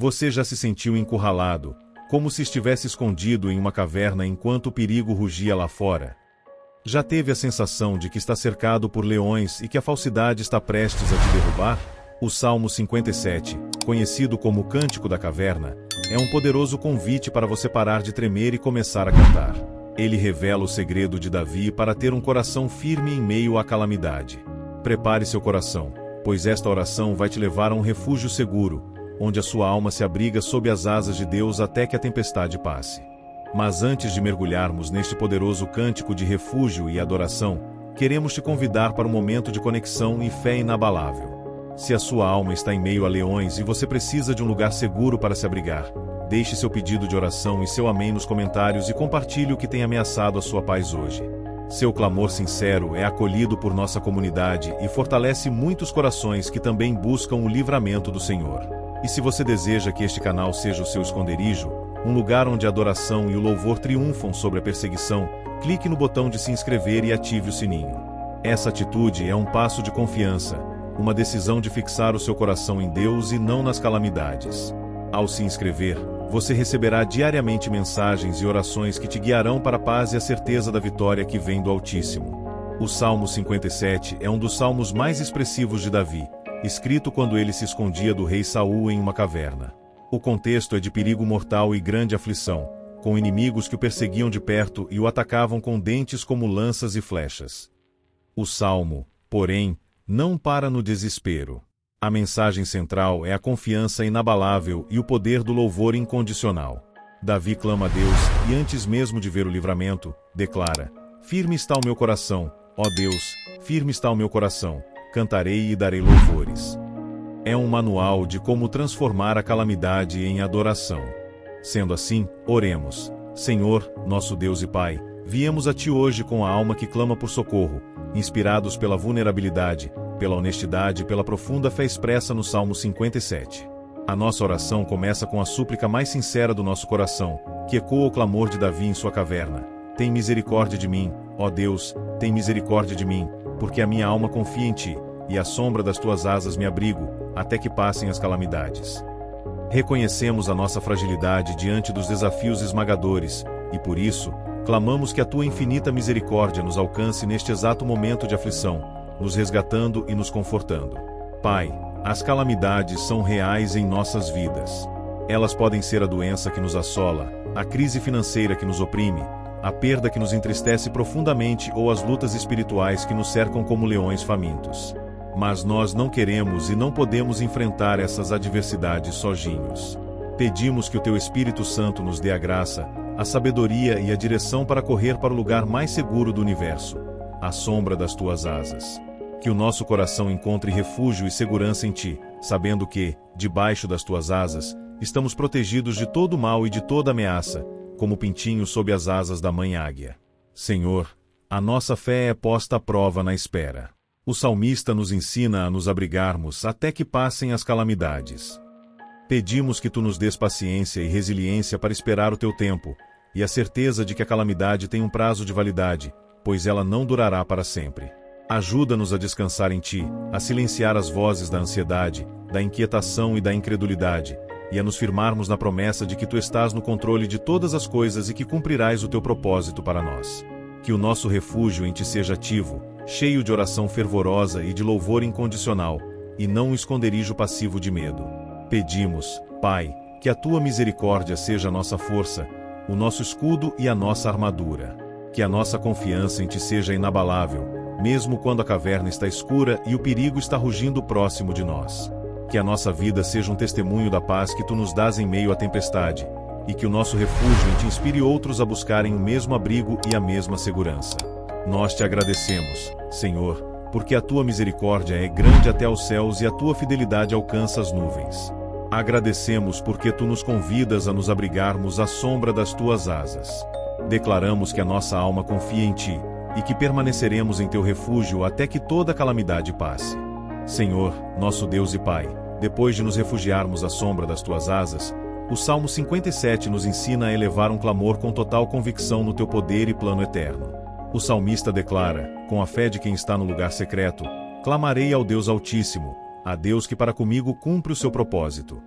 Você já se sentiu encurralado, como se estivesse escondido em uma caverna enquanto o perigo rugia lá fora? Já teve a sensação de que está cercado por leões e que a falsidade está prestes a te derrubar? O Salmo 57, conhecido como o Cântico da Caverna, é um poderoso convite para você parar de tremer e começar a cantar. Ele revela o segredo de Davi para ter um coração firme em meio à calamidade. Prepare seu coração, pois esta oração vai te levar a um refúgio seguro, onde a sua alma se abriga sob as asas de Deus até que a tempestade passe. Mas antes de mergulharmos neste poderoso cântico de refúgio e adoração, queremos te convidar para um momento de conexão e fé inabalável. Se a sua alma está em meio a leões e você precisa de um lugar seguro para se abrigar, deixe seu pedido de oração e seu amém nos comentários e compartilhe o que tem ameaçado a sua paz hoje. Seu clamor sincero é acolhido por nossa comunidade e fortalece muitos corações que também buscam o livramento do Senhor. E se você deseja que este canal seja o seu esconderijo, um lugar onde a adoração e o louvor triunfam sobre a perseguição, clique no botão de se inscrever e ative o sininho. Essa atitude é um passo de confiança, uma decisão de fixar o seu coração em Deus e não nas calamidades. Ao se inscrever, você receberá diariamente mensagens e orações que te guiarão para a paz e a certeza da vitória que vem do Altíssimo. O Salmo 57 é um dos salmos mais expressivos de Davi, escrito quando ele se escondia do rei Saul em uma caverna. O contexto é de perigo mortal e grande aflição, com inimigos que o perseguiam de perto e o atacavam com dentes como lanças e flechas. O salmo, porém, não para no desespero. A mensagem central é a confiança inabalável e o poder do louvor incondicional. Davi clama a Deus e antes mesmo de ver o livramento, declara: "Firme está o meu coração, ó Deus, firme está o meu coração, cantarei e darei louvores." É um manual de como transformar a calamidade em adoração. Sendo assim, oremos. Senhor, nosso Deus e Pai, viemos a Ti hoje com a alma que clama por socorro, inspirados pela vulnerabilidade, pela honestidade e pela profunda fé expressa no Salmo 57. A nossa oração começa com a súplica mais sincera do nosso coração, que ecoa o clamor de Davi em sua caverna. Tem misericórdia de mim, ó Deus, tem misericórdia de mim, porque a minha alma confia em Ti, e à sombra das Tuas asas me abrigo, até que passem as calamidades. Reconhecemos a nossa fragilidade diante dos desafios esmagadores, e por isso, clamamos que a Tua infinita misericórdia nos alcance neste exato momento de aflição, nos resgatando e nos confortando. Pai, as calamidades são reais em nossas vidas. Elas podem ser a doença que nos assola, a crise financeira que nos oprime, a perda que nos entristece profundamente ou as lutas espirituais que nos cercam como leões famintos. Mas nós não queremos e não podemos enfrentar essas adversidades sozinhos. Pedimos que o Teu Espírito Santo nos dê a graça, a sabedoria e a direção para correr para o lugar mais seguro do universo, à sombra das Tuas asas. Que o nosso coração encontre refúgio e segurança em Ti, sabendo que, debaixo das Tuas asas, estamos protegidos de todo mal e de toda ameaça, como pintinhos sob as asas da Mãe Águia. Senhor, a nossa fé é posta à prova na espera. O salmista nos ensina a nos abrigarmos até que passem as calamidades. Pedimos que Tu nos dês paciência e resiliência para esperar o Teu tempo, e a certeza de que a calamidade tem um prazo de validade, pois ela não durará para sempre. Ajuda-nos a descansar em Ti, a silenciar as vozes da ansiedade, da inquietação e da incredulidade, e a nos firmarmos na promessa de que Tu estás no controle de todas as coisas e que cumprirás o Teu propósito para nós. Que o nosso refúgio em Ti seja ativo, cheio de oração fervorosa e de louvor incondicional, e não um esconderijo passivo de medo. Pedimos, Pai, que a Tua misericórdia seja a nossa força, o nosso escudo e a nossa armadura. Que a nossa confiança em Ti seja inabalável, mesmo quando a caverna está escura e o perigo está rugindo próximo de nós. Que a nossa vida seja um testemunho da paz que Tu nos dás em meio à tempestade, e que o nosso refúgio em Ti inspire outros a buscarem o mesmo abrigo e a mesma segurança. Nós Te agradecemos, Senhor, porque a Tua misericórdia é grande até aos céus e a Tua fidelidade alcança as nuvens. Agradecemos porque Tu nos convidas a nos abrigarmos à sombra das Tuas asas. Declaramos que a nossa alma confia em Ti, e que permaneceremos em Teu refúgio até que toda calamidade passe. Senhor, nosso Deus e Pai, depois de nos refugiarmos à sombra das Tuas asas, o Salmo 57 nos ensina a elevar um clamor com total convicção no Teu poder e plano eterno. O salmista declara, com a fé de quem está no lugar secreto: clamarei ao Deus Altíssimo, a Deus que para comigo cumpre o seu propósito.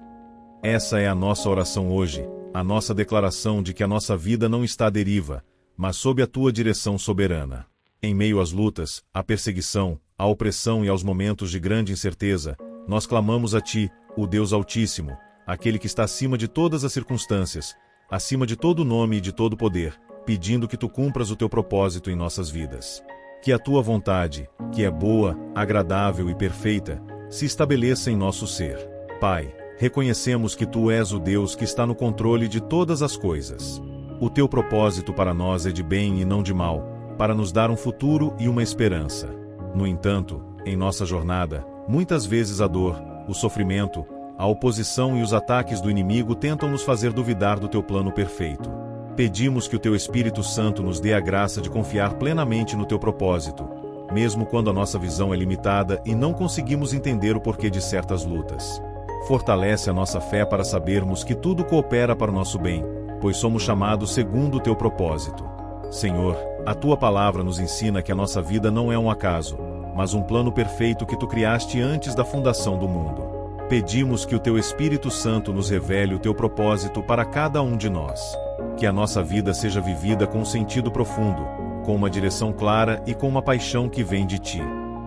Essa é a nossa oração hoje, a nossa declaração de que a nossa vida não está à deriva, mas sob a tua direção soberana. Em meio às lutas, à perseguição, à opressão e aos momentos de grande incerteza, nós clamamos a ti, o Deus Altíssimo, aquele que está acima de todas as circunstâncias, acima de todo nome e de todo poder, pedindo que tu cumpras o teu propósito em nossas vidas. Que a tua vontade, que é boa, agradável e perfeita, se estabeleça em nosso ser. Pai, reconhecemos que tu és o Deus que está no controle de todas as coisas. O teu propósito para nós é de bem e não de mal, para nos dar um futuro e uma esperança. No entanto, em nossa jornada, muitas vezes a dor, o sofrimento, a oposição e os ataques do inimigo tentam nos fazer duvidar do teu plano perfeito. Pedimos que o teu Espírito Santo nos dê a graça de confiar plenamente no teu propósito, mesmo quando a nossa visão é limitada e não conseguimos entender o porquê de certas lutas. Fortalece a nossa fé para sabermos que tudo coopera para o nosso bem, pois somos chamados segundo o teu propósito. Senhor, a tua palavra nos ensina que a nossa vida não é um acaso, mas um plano perfeito que tu criaste antes da fundação do mundo. Pedimos que o teu Espírito Santo nos revele o teu propósito para cada um de nós. Que a nossa vida seja vivida com um sentido profundo, com uma direção clara e com uma paixão que vem de ti.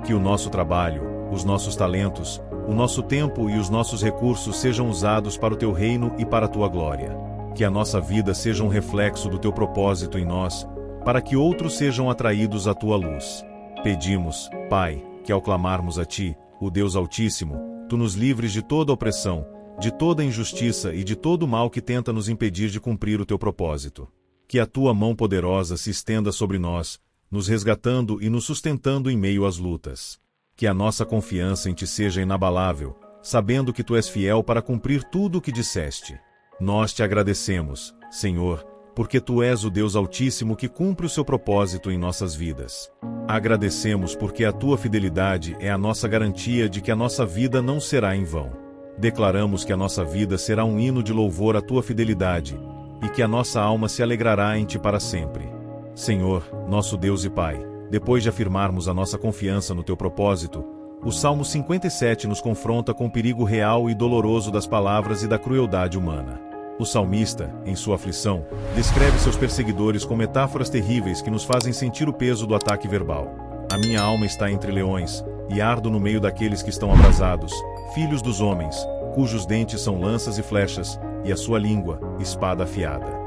Que o nosso trabalho, os nossos talentos, o nosso tempo e os nossos recursos sejam usados para o teu reino e para a tua glória. Que a nossa vida seja um reflexo do teu propósito em nós, para que outros sejam atraídos à tua luz. Pedimos, Pai, que ao clamarmos a ti, o Deus Altíssimo, tu nos livres de toda opressão, de toda injustiça e de todo o mal que tenta nos impedir de cumprir o teu propósito. Que a tua mão poderosa se estenda sobre nós, nos resgatando e nos sustentando em meio às lutas. Que a nossa confiança em ti seja inabalável, sabendo que tu és fiel para cumprir tudo o que disseste. Nós te agradecemos, Senhor, porque tu és o Deus Altíssimo que cumpre o seu propósito em nossas vidas. Agradecemos porque a tua fidelidade é a nossa garantia de que a nossa vida não será em vão. Declaramos que a nossa vida será um hino de louvor à tua fidelidade, e que a nossa alma se alegrará em ti para sempre. Senhor, nosso Deus e Pai, depois de afirmarmos a nossa confiança no teu propósito, o Salmo 57 nos confronta com o perigo real e doloroso das palavras e da crueldade humana. O salmista, em sua aflição, descreve seus perseguidores com metáforas terríveis que nos fazem sentir o peso do ataque verbal. A minha alma está entre leões, e ardo no meio daqueles que estão abrasados, filhos dos homens, cujos dentes são lanças e flechas, e a sua língua, espada afiada.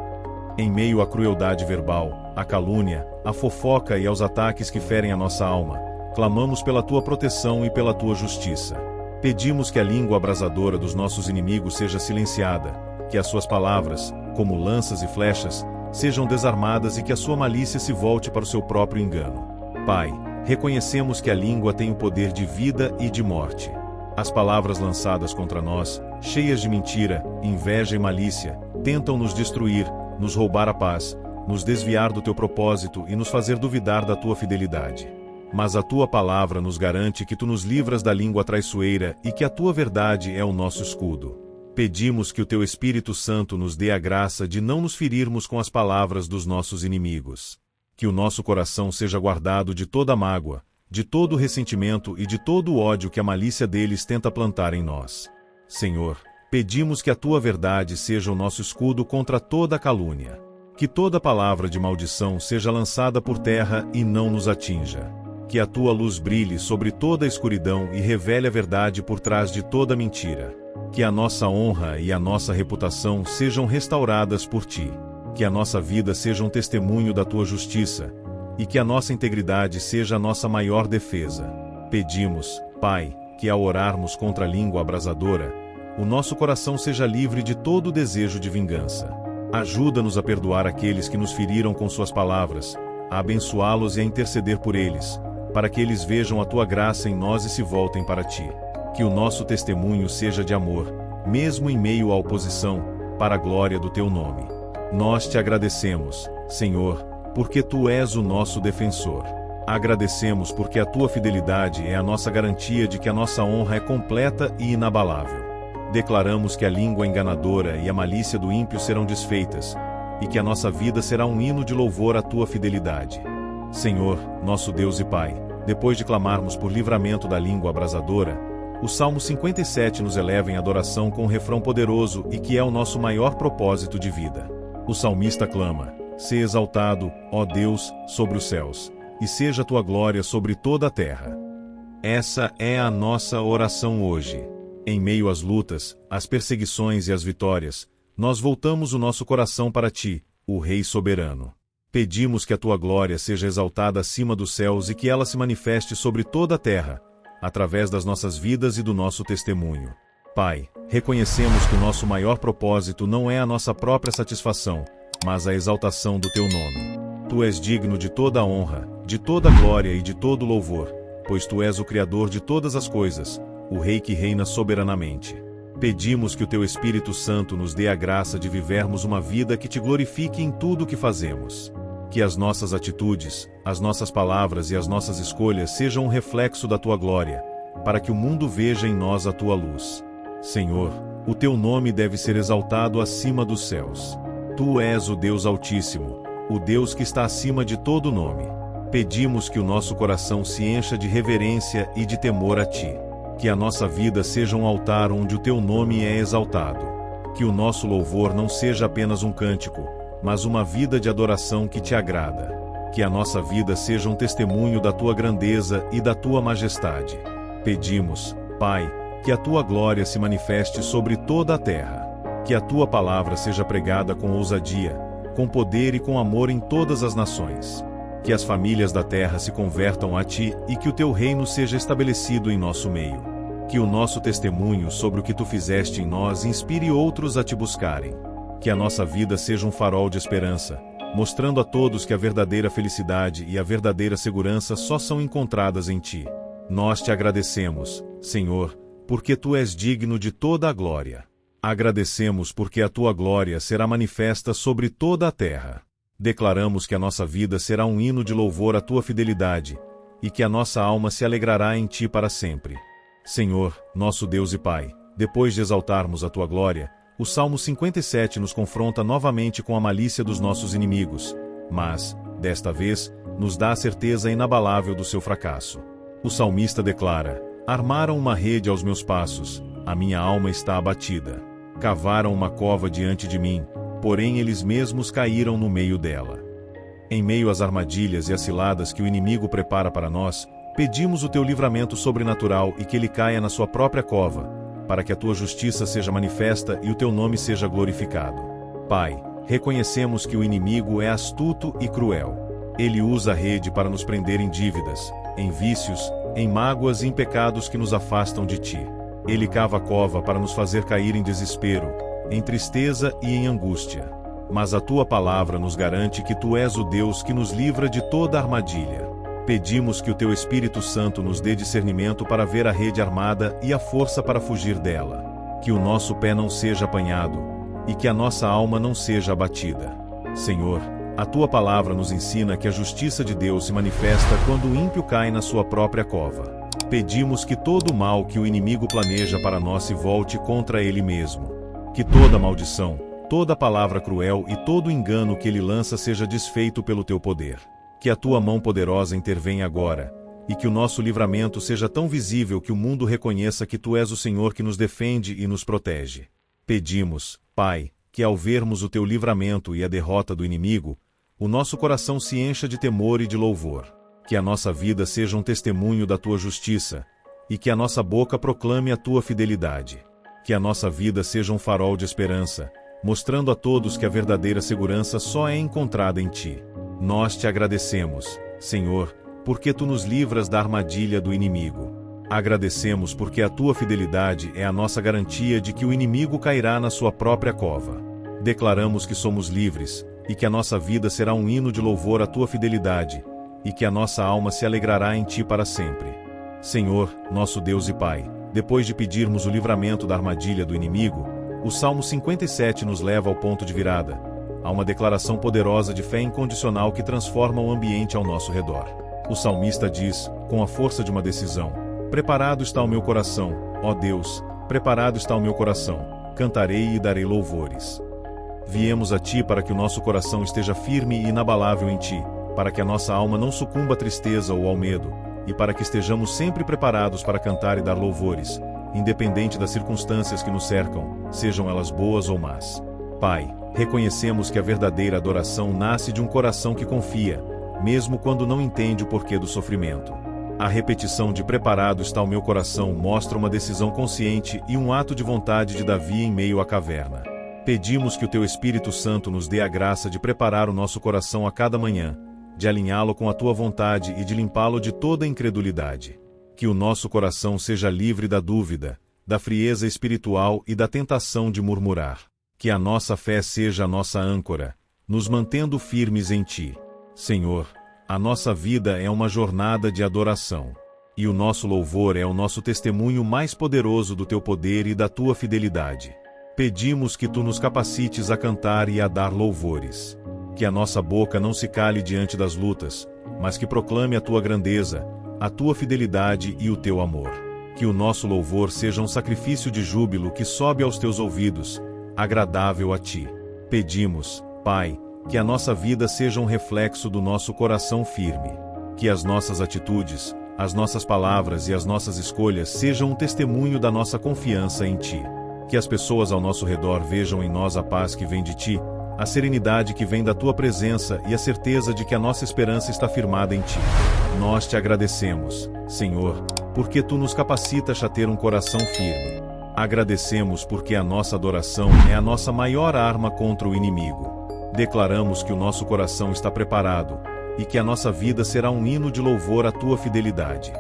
Em meio à crueldade verbal, à calúnia, à fofoca e aos ataques que ferem a nossa alma, clamamos pela tua proteção e pela tua justiça. Pedimos que a língua abrasadora dos nossos inimigos seja silenciada, que as suas palavras, como lanças e flechas, sejam desarmadas e que a sua malícia se volte para o seu próprio engano. Pai, reconhecemos que a língua tem o poder de vida e de morte. As palavras lançadas contra nós, cheias de mentira, inveja e malícia, tentam nos destruir, nos roubar a paz, nos desviar do teu propósito e nos fazer duvidar da tua fidelidade. Mas a tua palavra nos garante que tu nos livras da língua traiçoeira e que a tua verdade é o nosso escudo. Pedimos que o teu Espírito Santo nos dê a graça de não nos ferirmos com as palavras dos nossos inimigos. Que o nosso coração seja guardado de toda mágoa, de todo ressentimento e de todo o ódio que a malícia deles tenta plantar em nós. Senhor, pedimos que a tua verdade seja o nosso escudo contra toda a calúnia. Que toda palavra de maldição seja lançada por terra e não nos atinja. Que a tua luz brilhe sobre toda a escuridão e revele a verdade por trás de toda mentira. Que a nossa honra e a nossa reputação sejam restauradas por ti. Que a nossa vida seja um testemunho da tua justiça, e que a nossa integridade seja a nossa maior defesa. Pedimos, Pai, que ao orarmos contra a língua abrasadora, o nosso coração seja livre de todo o desejo de vingança. Ajuda-nos a perdoar aqueles que nos feriram com suas palavras, a abençoá-los e a interceder por eles, para que eles vejam a tua graça em nós e se voltem para ti. Que o nosso testemunho seja de amor, mesmo em meio à oposição, para a glória do teu nome. Nós te agradecemos, Senhor, porque tu és o nosso defensor. Agradecemos porque a tua fidelidade é a nossa garantia de que a nossa honra é completa e inabalável. Declaramos que a língua enganadora e a malícia do ímpio serão desfeitas, e que a nossa vida será um hino de louvor à tua fidelidade. Senhor, nosso Deus e Pai, depois de clamarmos por livramento da língua abrasadora, O Salmo 57 nos eleva em adoração com um refrão poderoso e que é o nosso maior propósito de vida. O salmista clama: "Sê exaltado, ó Deus, sobre os céus, e seja a tua glória sobre toda a terra." Essa é a nossa oração hoje. Em meio às lutas, às perseguições e às vitórias, nós voltamos o nosso coração para ti, o Rei soberano. Pedimos que a tua glória seja exaltada acima dos céus e que ela se manifeste sobre toda a terra, através das nossas vidas e do nosso testemunho. Pai, reconhecemos que o nosso maior propósito não é a nossa própria satisfação, mas a exaltação do teu nome. Tu és digno de toda a honra, de toda a glória e de todo o louvor, pois tu és o Criador de todas as coisas, o Rei que reina soberanamente. Pedimos que o teu Espírito Santo nos dê a graça de vivermos uma vida que te glorifique em tudo o que fazemos. Que as nossas atitudes, as nossas palavras e as nossas escolhas sejam um reflexo da tua glória, para que o mundo veja em nós a tua luz. Senhor, o teu nome deve ser exaltado acima dos céus. Tu és o Deus Altíssimo, o Deus que está acima de todo nome. Pedimos que o nosso coração se encha de reverência e de temor a ti. Que a nossa vida seja um altar onde o teu nome é exaltado. Que o nosso louvor não seja apenas um cântico, mas uma vida de adoração que te agrada. Que a nossa vida seja um testemunho da tua grandeza e da tua majestade. Pedimos, Pai, que a tua glória se manifeste sobre toda a terra. Que a tua palavra seja pregada com ousadia, com poder e com amor em todas as nações. Que as famílias da terra se convertam a ti e que o teu reino seja estabelecido em nosso meio. Que o nosso testemunho sobre o que tu fizeste em nós inspire outros a te buscarem. Que a nossa vida seja um farol de esperança, mostrando a todos que a verdadeira felicidade e a verdadeira segurança só são encontradas em ti. Nós te agradecemos, Senhor, porque tu és digno de toda a glória. Agradecemos porque a tua glória será manifesta sobre toda a terra. Declaramos que a nossa vida será um hino de louvor à tua fidelidade, e que a nossa alma se alegrará em ti para sempre. Senhor, nosso Deus e Pai, depois de exaltarmos a tua glória, o Salmo 57 nos confronta novamente com a malícia dos nossos inimigos, mas, desta vez, nos dá a certeza inabalável do seu fracasso. O salmista declara: "Armaram uma rede aos meus passos, a minha alma está abatida. Cavaram uma cova diante de mim, porém eles mesmos caíram no meio dela." Em meio às armadilhas e às ciladas que o inimigo prepara para nós, pedimos o teu livramento sobrenatural e que ele caia na sua própria cova, para que a tua justiça seja manifesta e o teu nome seja glorificado. Pai, reconhecemos que o inimigo é astuto e cruel. Ele usa a rede para nos prender em dívidas, em vícios, em mágoas e em pecados que nos afastam de ti. Ele cava a cova para nos fazer cair em desespero, em tristeza e em angústia. Mas a tua palavra nos garante que tu és o Deus que nos livra de toda armadilha. Pedimos que o teu Espírito Santo nos dê discernimento para ver a rede armada e a força para fugir dela. Que o nosso pé não seja apanhado, e que a nossa alma não seja abatida. Senhor, a tua palavra nos ensina que a justiça de Deus se manifesta quando o ímpio cai na sua própria cova. Pedimos que todo o mal que o inimigo planeja para nós se volte contra ele mesmo. Que toda maldição, toda palavra cruel e todo engano que ele lança seja desfeito pelo teu poder. Que a tua mão poderosa intervenha agora, e que o nosso livramento seja tão visível que o mundo reconheça que tu és o Senhor que nos defende e nos protege. Pedimos, Pai, que ao vermos o teu livramento e a derrota do inimigo, o nosso coração se encha de temor e de louvor. Que a nossa vida seja um testemunho da tua justiça, e que a nossa boca proclame a tua fidelidade. Que a nossa vida seja um farol de esperança, mostrando a todos que a verdadeira segurança só é encontrada em ti. Nós te agradecemos, Senhor, porque tu nos livras da armadilha do inimigo. Agradecemos porque a tua fidelidade é a nossa garantia de que o inimigo cairá na sua própria cova. Declaramos que somos livres, e que a nossa vida será um hino de louvor à tua fidelidade, e que a nossa alma se alegrará em ti para sempre. Senhor, nosso Deus e Pai, depois de pedirmos o livramento da armadilha do inimigo, o Salmo 57 nos leva ao ponto de virada, a uma declaração poderosa de fé incondicional que transforma o ambiente ao nosso redor. O salmista diz, com a força de uma decisão: "Preparado está o meu coração, ó Deus, preparado está o meu coração, cantarei e darei louvores." Viemos a ti para que o nosso coração esteja firme e inabalável em ti, para que a nossa alma não sucumba à tristeza ou ao medo, e para que estejamos sempre preparados para cantar e dar louvores, independente das circunstâncias que nos cercam, sejam elas boas ou más. Pai, reconhecemos que a verdadeira adoração nasce de um coração que confia, mesmo quando não entende o porquê do sofrimento. A repetição de "preparado está o meu coração" mostra uma decisão consciente e um ato de vontade de Davi em meio à caverna. Pedimos que o Teu Espírito Santo nos dê a graça de preparar o nosso coração a cada manhã, de alinhá-lo com a Tua vontade e de limpá-lo de toda incredulidade. Que o nosso coração seja livre da dúvida, da frieza espiritual e da tentação de murmurar. Que a nossa fé seja a nossa âncora, nos mantendo firmes em Ti. Senhor, a nossa vida é uma jornada de adoração. E o nosso louvor é o nosso testemunho mais poderoso do Teu poder e da Tua fidelidade. Pedimos que Tu nos capacites a cantar e a dar louvores. Que a nossa boca não se cale diante das lutas, mas que proclame a Tua grandeza, a Tua fidelidade e o Teu amor. Que o nosso louvor seja um sacrifício de júbilo que sobe aos Teus ouvidos, agradável a Ti. Pedimos, Pai, que a nossa vida seja um reflexo do nosso coração firme. Que as nossas atitudes, as nossas palavras e as nossas escolhas sejam um testemunho da nossa confiança em Ti. Que as pessoas ao nosso redor vejam em nós a paz que vem de Ti, a serenidade que vem da Tua presença e a certeza de que a nossa esperança está firmada em Ti. Nós Te agradecemos, Senhor, porque Tu nos capacitas a ter um coração firme. Agradecemos porque a nossa adoração é a nossa maior arma contra o inimigo. Declaramos que o nosso coração está preparado, e que a nossa vida será um hino de louvor à Tua fidelidade.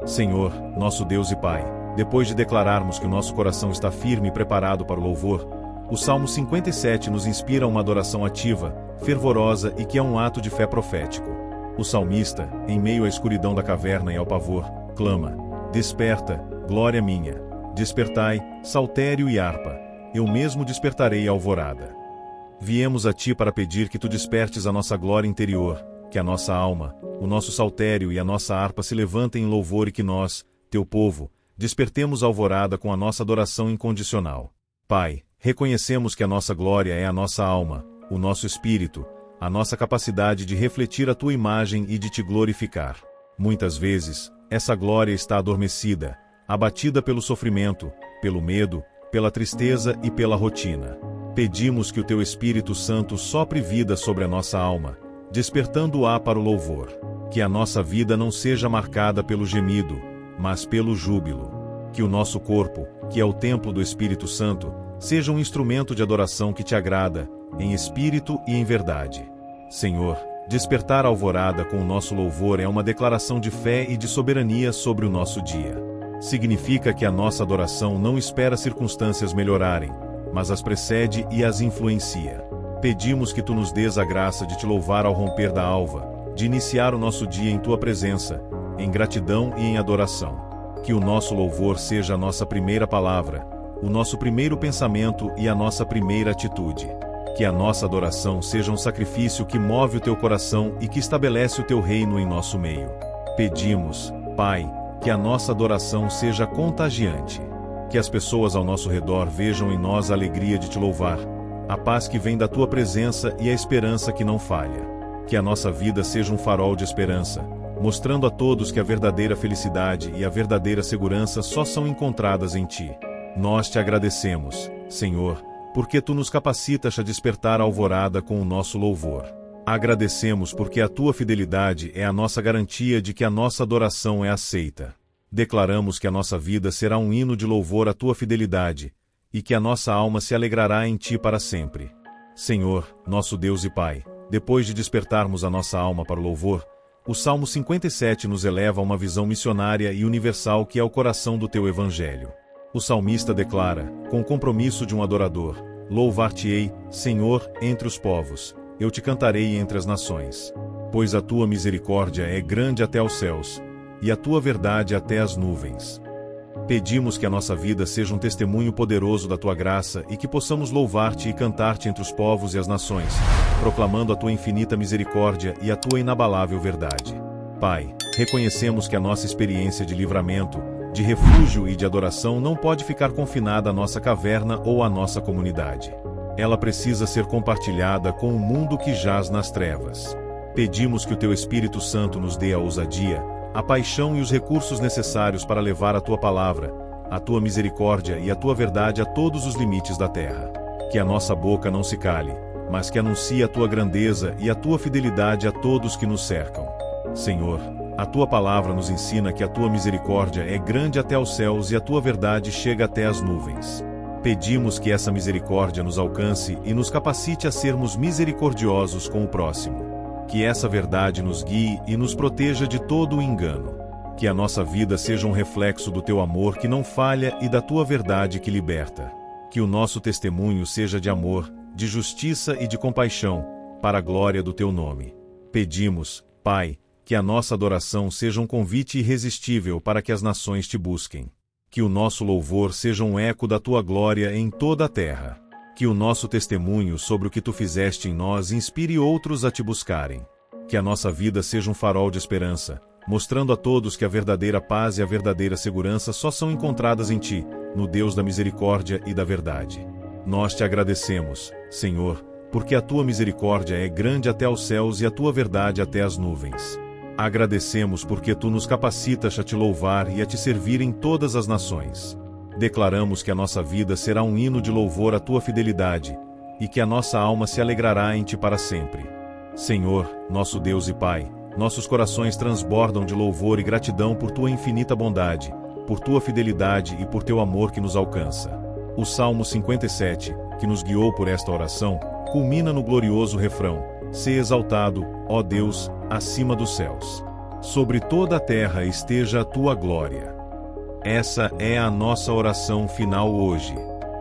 Senhor, nosso Deus e Pai, depois de declararmos que o nosso coração está firme e preparado para o louvor, o Salmo 57 nos inspira a uma adoração ativa, fervorosa e que é um ato de fé profético. O salmista, em meio à escuridão da caverna e ao pavor, clama: "Desperta, glória minha! Despertai, saltério e harpa, eu mesmo despertarei a alvorada." Viemos a Ti para pedir que Tu despertes a nossa glória interior, que a nossa alma, o nosso saltério e a nossa harpa se levantem em louvor e que nós, Teu povo, despertemos a alvorada com a nossa adoração incondicional. Pai, reconhecemos que a nossa glória é a nossa alma, o nosso espírito, a nossa capacidade de refletir a Tua imagem e de Te glorificar. Muitas vezes, essa glória está adormecida, abatida pelo sofrimento, pelo medo, pela tristeza e pela rotina. Pedimos que o Teu Espírito Santo sopre vida sobre a nossa alma, despertando-a para o louvor. Que a nossa vida não seja marcada pelo gemido, mas pelo júbilo. Que o nosso corpo, que é o templo do Espírito Santo, seja um instrumento de adoração que Te agrada, em espírito e em verdade. Senhor, despertar a alvorada com o nosso louvor é uma declaração de fé e de soberania sobre o nosso dia. Significa que a nossa adoração não espera circunstâncias melhorarem, mas as precede e as influencia. Pedimos que Tu nos dês a graça de Te louvar ao romper da alva, de iniciar o nosso dia em Tua presença, em gratidão e em adoração. Que o nosso louvor seja a nossa primeira palavra, o nosso primeiro pensamento e a nossa primeira atitude. Que a nossa adoração seja um sacrifício que move o Teu coração e que estabelece o Teu reino em nosso meio. Pedimos, Pai, que a nossa adoração seja contagiante. Que as pessoas ao nosso redor vejam em nós a alegria de Te louvar, a paz que vem da Tua presença e a esperança que não falha. Que a nossa vida seja um farol de esperança, mostrando a todos que a verdadeira felicidade e a verdadeira segurança só são encontradas em Ti. Nós Te agradecemos, Senhor, porque Tu nos capacitas a despertar a alvorada com o nosso louvor. Agradecemos porque a Tua fidelidade é a nossa garantia de que a nossa adoração é aceita. Declaramos que a nossa vida será um hino de louvor à Tua fidelidade, e que a nossa alma se alegrará em Ti para sempre. Senhor, nosso Deus e Pai, depois de despertarmos a nossa alma para o louvor, o Salmo 57 nos eleva a uma visão missionária e universal que é o coração do Teu Evangelho. O salmista declara, com o compromisso de um adorador: "Louvar-te-ei, Senhor, entre os povos, eu Te cantarei entre as nações. Pois a Tua misericórdia é grande até aos céus, e a Tua verdade até as nuvens." Pedimos que a nossa vida seja um testemunho poderoso da Tua graça e que possamos louvar-Te e cantar-Te entre os povos e as nações, proclamando a Tua infinita misericórdia e a Tua inabalável verdade. Pai, reconhecemos que a nossa experiência de livramento, de refúgio e de adoração não pode ficar confinada à nossa caverna ou à nossa comunidade. Ela precisa ser compartilhada com o mundo que jaz nas trevas. Pedimos que o Teu Espírito Santo nos dê a ousadia, a paixão e os recursos necessários para levar a Tua palavra, a tua misericórdia e a tua verdade a todos os limites da terra. Que a nossa boca não se cale, mas que anuncie a tua grandeza e a tua fidelidade a todos que nos cercam. Senhor, a tua palavra nos ensina que a tua misericórdia é grande até aos céus e a tua verdade chega até as nuvens. Pedimos que essa misericórdia nos alcance e nos capacite a sermos misericordiosos com o próximo. Que essa verdade nos guie e nos proteja de todo o engano. Que a nossa vida seja um reflexo do teu amor que não falha e da tua verdade que liberta. Que o nosso testemunho seja de amor, de justiça e de compaixão, para a glória do teu nome. Pedimos, Pai, que a nossa adoração seja um convite irresistível para que as nações te busquem. Que o nosso louvor seja um eco da tua glória em toda a terra. Que o nosso testemunho sobre o que tu fizeste em nós inspire outros a te buscarem. Que a nossa vida seja um farol de esperança, mostrando a todos que a verdadeira paz e a verdadeira segurança só são encontradas em ti, no Deus da misericórdia e da verdade. Nós te agradecemos, Senhor, porque a tua misericórdia é grande até aos céus e a tua verdade até as nuvens. Agradecemos porque tu nos capacitas a te louvar e a te servir em todas as nações. Declaramos que a nossa vida será um hino de louvor à tua fidelidade, e que a nossa alma se alegrará em ti para sempre. Senhor, nosso Deus e Pai, nossos corações transbordam de louvor e gratidão por tua infinita bondade, por tua fidelidade e por teu amor que nos alcança. O Salmo 57, que nos guiou por esta oração, culmina no glorioso refrão: Sê exaltado, ó Deus, acima dos céus. Sobre toda a terra esteja a tua glória. Essa é a nossa oração final hoje.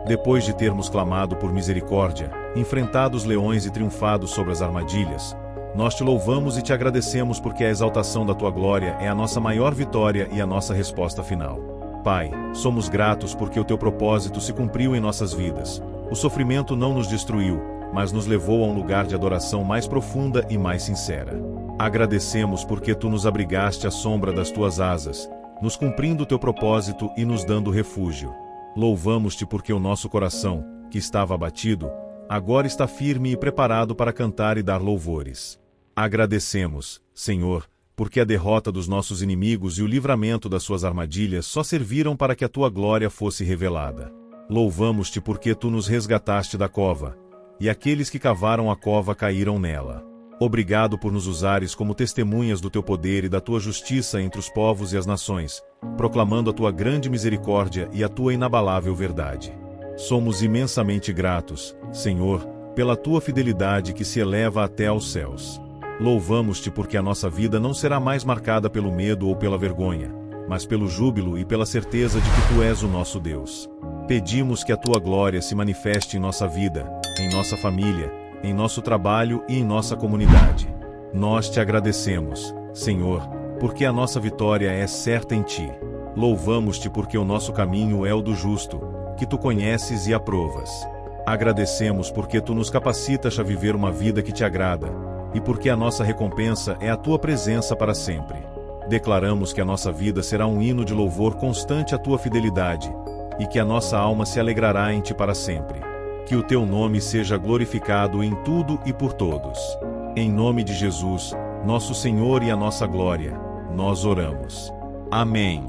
Depois de termos clamado por misericórdia, enfrentado os leões e triunfado sobre as armadilhas, nós te louvamos e te agradecemos porque a exaltação da tua glória é a nossa maior vitória e a nossa resposta final. Pai, somos gratos porque o teu propósito se cumpriu em nossas vidas. O sofrimento não nos destruiu, mas nos levou a um lugar de adoração mais profunda e mais sincera. Agradecemos porque tu nos abrigaste à sombra das tuas asas, nos cumprindo o teu propósito e nos dando refúgio. Louvamos-te porque o nosso coração, que estava abatido, agora está firme e preparado para cantar e dar louvores. Agradecemos, Senhor, porque a derrota dos nossos inimigos e o livramento das suas armadilhas só serviram para que a tua glória fosse revelada. Louvamos-te porque tu nos resgataste da cova, e aqueles que cavaram a cova caíram nela. Obrigado por nos usares como testemunhas do teu poder e da tua justiça entre os povos e as nações, proclamando a tua grande misericórdia e a tua inabalável verdade. Somos imensamente gratos, Senhor, pela tua fidelidade que se eleva até aos céus. Louvamos-te porque a nossa vida não será mais marcada pelo medo ou pela vergonha, mas pelo júbilo e pela certeza de que tu és o nosso Deus. Pedimos que a tua glória se manifeste em nossa vida, em nossa família, em nosso trabalho e em nossa comunidade. Nós te agradecemos, Senhor, porque a nossa vitória é certa em ti. Louvamos-te porque o nosso caminho é o do justo, que tu conheces e aprovas. Agradecemos porque tu nos capacitas a viver uma vida que te agrada, e porque a nossa recompensa é a tua presença para sempre. Declaramos que a nossa vida será um hino de louvor constante à tua fidelidade, e que a nossa alma se alegrará em ti para sempre. Que o teu nome seja glorificado em tudo e por todos. Em nome de Jesus, nosso Senhor e a nossa glória, nós oramos. Amém.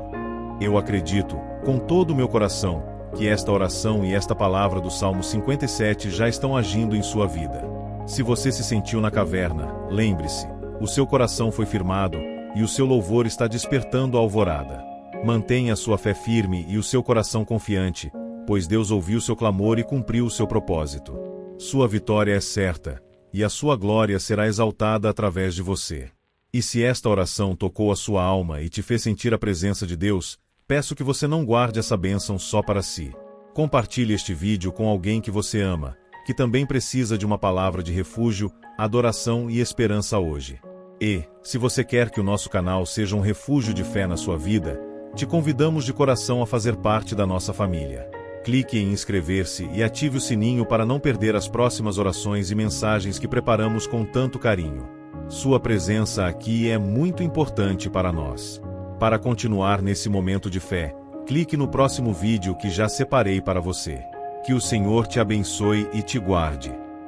Eu acredito, com todo o meu coração, que esta oração e esta palavra do Salmo 57 já estão agindo em sua vida. Se você se sentiu na caverna, lembre-se, o seu coração foi firmado, e o seu louvor está despertando a alvorada. Mantenha a sua fé firme e o seu coração confiante, pois Deus ouviu seu clamor e cumpriu o seu propósito. Sua vitória é certa, e a sua glória será exaltada através de você. E se esta oração tocou a sua alma e te fez sentir a presença de Deus, peço que você não guarde essa bênção só para si. Compartilhe este vídeo com alguém que você ama, que também precisa de uma palavra de refúgio, adoração e esperança hoje. E, se você quer que o nosso canal seja um refúgio de fé na sua vida, te convidamos de coração a fazer parte da nossa família. Clique em inscrever-se e ative o sininho para não perder as próximas orações e mensagens que preparamos com tanto carinho. Sua presença aqui é muito importante para nós. Para continuar nesse momento de fé, clique no próximo vídeo que já separei para você. Que o Senhor te abençoe e te guarde.